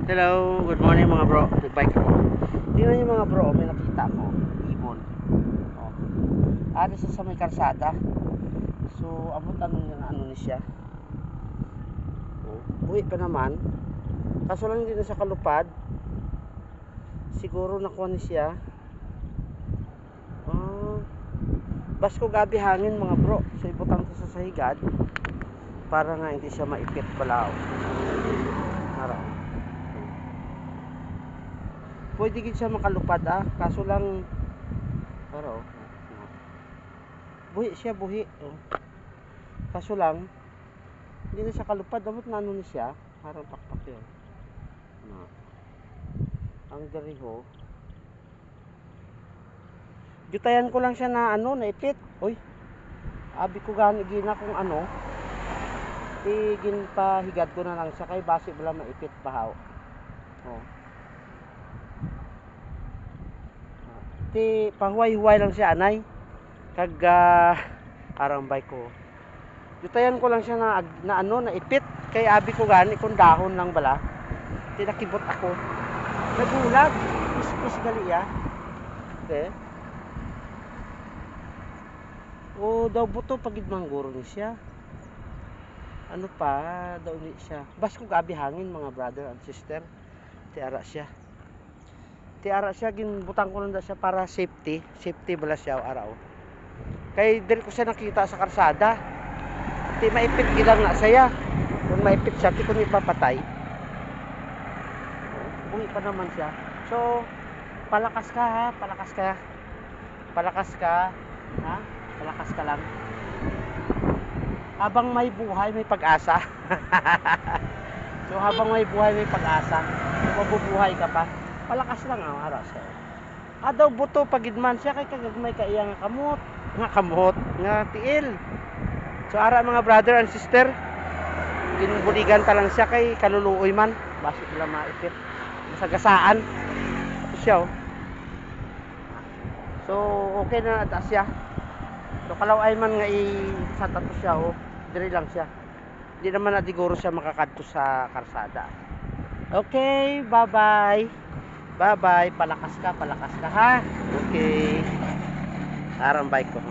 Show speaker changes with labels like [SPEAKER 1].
[SPEAKER 1] Hello, good morning mga bro. Nagbike ako. Tingnan niyo mga bro, may nakita ako. Ibon. Oh. Ari sa may karsada. So, abot ano ni siya. Oh. Buhi pa naman. Kaso lang hindi na sa kalupad. Siguro nakuha ni siya. Oh. Basko gabi hangin mga bro. So, ibutan ko sa sahigad. Para nga hindi siya maipit balaw. Araw. Pwede gid siya makalupad kaso lang pero buhi siya oh. Kaso lang hindi na siya kalupad dapat na ano ni siya harang pakpak yun ang dariho gitayan ko lang siya na ano naipit oy abi ko gani gina kung ano igin pa higad ko na lang siya kay base wala maipit bahaw oh ti pahuway-huway lang siya anay kag arang bike ko yutayan ko lang siya na ano na ipit kay abi ko gani kung dahon lang bala ti nakibot ako nagulag is gali ya okay o daw buto pagid mangguro ni siya ano pa daw ni siya bas ko gabi hangin mga brother and sister ti ara ginbutang ko lang siya para safety bala siya araw kay diri ko siya nakita sa karsada ti maipit gilang na saya kung maipit siya ti kun ipapatay buhi pa naman siya so palakas ka ha palakas ka lang habang may buhay may pag-asa so habang may buhay may pag-asa mabubuhay ka pa palakas lang ang aras daw buto pagidman siya kay kagagmay ka iya nga kamot nga tiil so ara mga brother and sister ginbuligan ta lang siya kay kaluluoy man basi sila maipit masagasaan ito siya so okay na ata siya so kalaway man nga sa tato siya diri lang siya hindi naman na diguro siya makakadto sa karsada okay bye bye palakas ka ha okay arang bike ko